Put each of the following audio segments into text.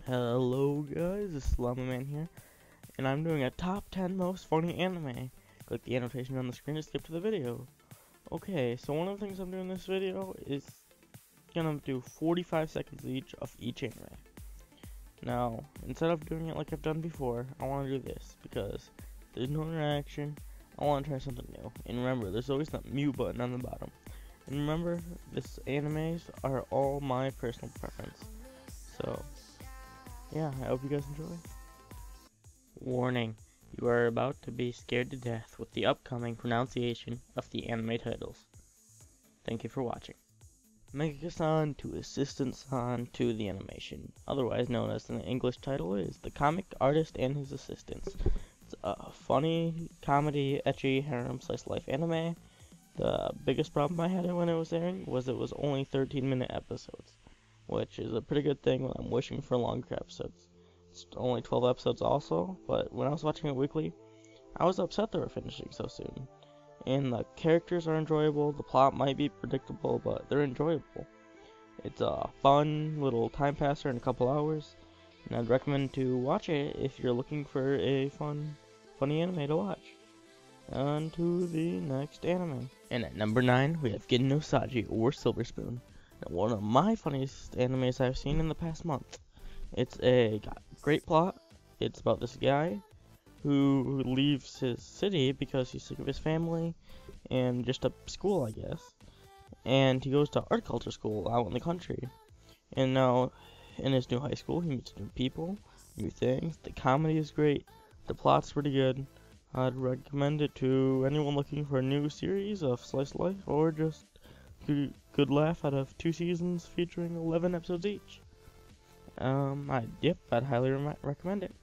Hello guys, this is Llama Man here, and I'm doing a top 10 most funny anime. Click the annotation on the screen to skip to the video. Okay, so one of the things I'm doing in this video is gonna do 45 seconds each of each anime. Now, instead of doing it like I've done before, I want to do this because there's no interaction. I want to try something new. And remember, there's always that mute button on the bottom. And remember, this animes are all my personal preference. So yeah, I hope you guys enjoy. Warning, you are about to be scared to death with the upcoming pronunciation of the anime titles. Thank you for watching. Mangaka-san to Assistant-san to the animation, otherwise known as the English title is The Comic Artist and His Assistants. It's a funny, comedy, ecchi, harem, slice-of-life anime. The biggest problem I had when it was airing was it was only 13-minute episodes, which is a pretty good thing when I'm wishing for longer episodes. It's only 12 episodes also, but when I was watching it weekly, I was upset they were finishing so soon. And the characters are enjoyable, the plot might be predictable, but they're enjoyable. It's a fun little time passer in a couple hours, and I'd recommend to watch it if you're looking for a funny anime to watch. On to the next anime. And at number 9, we have Gin no Saji, or Silver Spoon. One of my funniest animes I've seen in the past month. It's a great plot. It's about this guy who leaves his city because he's sick of his family and just a school, I guess. And he goes to art culture school out in the country. And now in his new high school, he meets new people, new things. The comedy is great. The plot's pretty good. I'd recommend it to anyone looking for a new series of slice of life or just good laugh out of 2 seasons featuring 11 episodes each. I'd highly recommend it.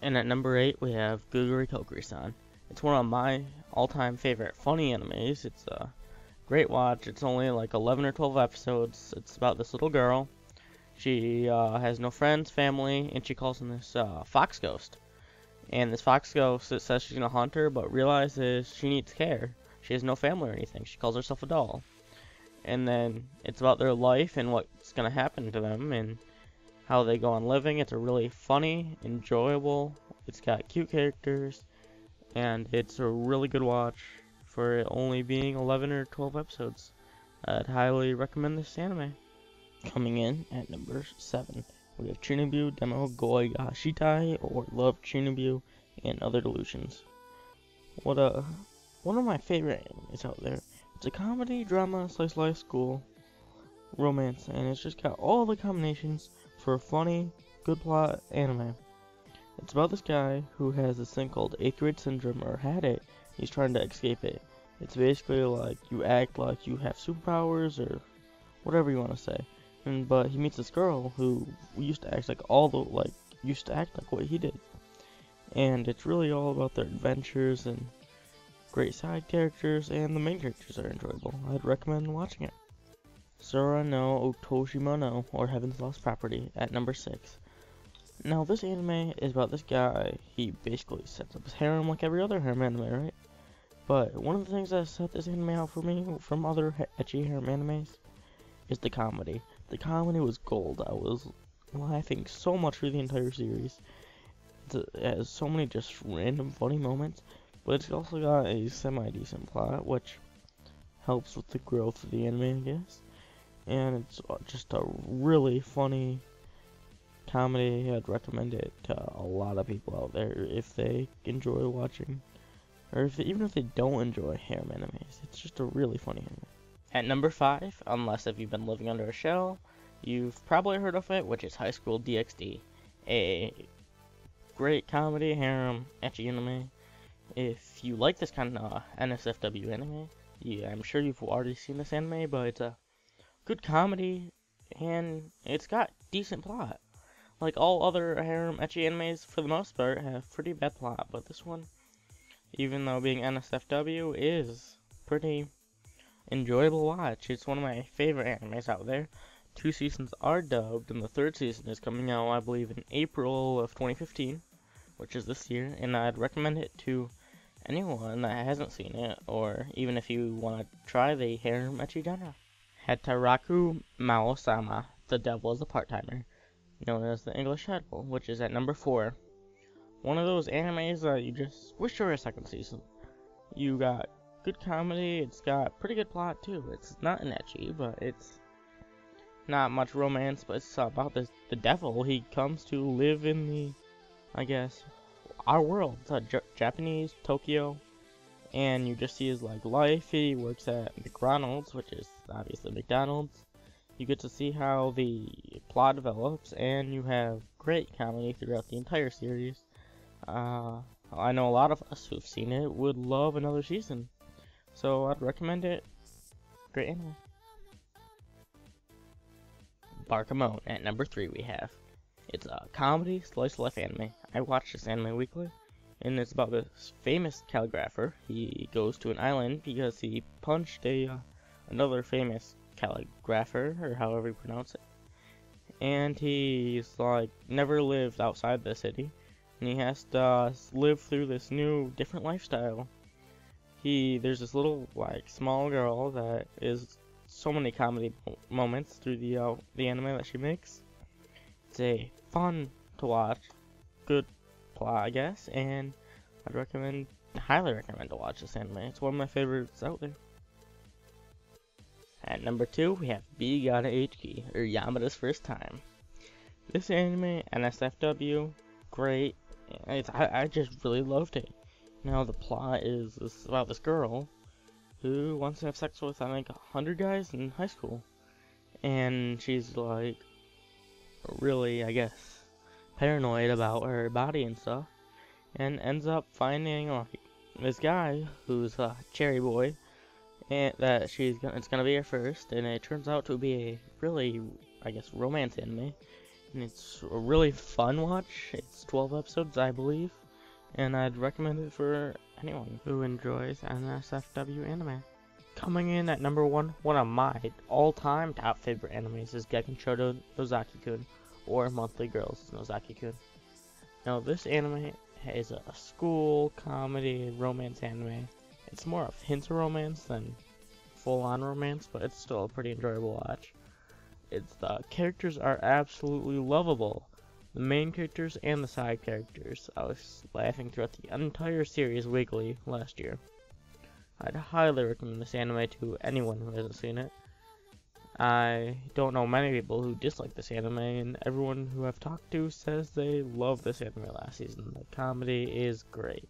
And at number 8 we have Gugure Kokkuri-san. It's one of my all-time favorite funny animes. It's a great watch. It's only like 11 or 12 episodes. It's about this little girl. She has no friends, family, and she calls in this fox ghost. And this fox ghost, it says she's gonna hunt her, but realizes she needs care. She has no family or anything. She calls herself a doll. And then it's about their life and what's going to happen to them and how they go on living. It's a really funny, enjoyable, it's got cute characters, and it's a really good watch for it only being 11 or 12 episodes. I'd highly recommend this anime. Coming in at number 7, we have Chunibyo Demo Goi ga Shitai, or Love Chunibyo and Other Delusions. One of my favorite animes out there. It's a comedy, drama, slice of life, school, romance, and it's just got all the combinations for a funny, good plot anime. It's about this guy who has this thing called 8th grade syndrome, or had it. He's trying to escape it. It's basically like you act like you have superpowers or whatever you want to say. But he meets this girl who used to act like what he did. And it's really all about their adventures and great side characters, and the main characters are enjoyable. I'd recommend watching it. Sora no Otoshimono, or Heaven's Lost Property, at number 6. Now this anime is about this guy. He basically sets up his harem like every other harem anime, right? But one of the things that set this anime out for me from other ecchi harem animes is the comedy. The comedy was gold. I was laughing so much through the entire series. It has so many just random funny moments. But it's also got a semi-decent plot, which helps with the growth of the anime, I guess. And it's just a really funny comedy. I'd recommend it to a lot of people out there if they enjoy watching, or even if they don't enjoy harem animes. It's just a really funny anime. At number 5, unless if you've been living under a shell, you've probably heard of it, which is HighSchool DxD, a great comedy harem ecchi anime. If you like this kind of NSFW anime, I'm sure you've already seen this anime, but it's a good comedy, and it's got decent plot. Like all other harem ecchi animes, for the most part, have pretty bad plot, but this one, even though being NSFW, is pretty enjoyable watch. It's one of my favorite animes out there. 2 seasons are dubbed, and the 3rd season is coming out, I believe, in April of 2015, which is this year, and I'd recommend it to anyone that hasn't seen it, or even if you want to try the harem ecchi genre. Hataraku Maou-sama, The Devil is a Part-Timer. known as the English title, which is at number 4. One of those animes that you just wish there were a second season. You got good comedy, it's got pretty good plot too. It's not an ecchi, but it's not much romance, but it's about the devil. He comes to live in the, I guess, our world. It's Japanese Tokyo, and you just see his like life. He works at McDonald's, which is obviously McDonald's. You get to see how the plot develops, and you have great comedy throughout the entire series. I know a lot of us who've seen it would love another season, so I'd recommend it. Great anime. Barakamon at number 3 we have. It's a comedy slice of life anime. I watch this anime weekly, and it's about this famous calligrapher. He goes to an island because he punched another famous calligrapher, or however you pronounce it. And he's like never lived outside the city, and he has to live through this new, different lifestyle. There's this little like small girl that is so many comedy moments through the anime that she makes. It's a fun to watch, good plot, I guess, and I'd highly recommend to watch this anime. It's one of my favorites out there. At number 2, we have Gata H Kei, or Yamada's First Time. This anime, NSFW, great. I just really loved it. Now the plot is about this girl who wants to have sex with, I think, 100 guys in high school. And she's like really, I guess, paranoid about her body and stuff. And ends up finding like this guy who's a cherry boy, and that it's gonna be her first, and it turns out to be a really, I guess, romance anime. And it's a really fun watch. It's 12 episodes, I believe, and I'd recommend it for anyone who enjoys NSFW anime. Coming in at number 1, one of my all-time top favorite animes is Gekkan Nozaki-kun, or Monthly Girls Nozaki-kun. Now this anime is a school comedy romance anime. It's more of hints of romance than full-on romance, but it's still a pretty enjoyable watch. The characters are absolutely lovable. The main characters and the side characters. I was laughing throughout the entire series weekly last year. I'd highly recommend this anime to anyone who hasn't seen it. I don't know many people who dislike this anime, and everyone who I've talked to says they love this anime last season. The comedy is great.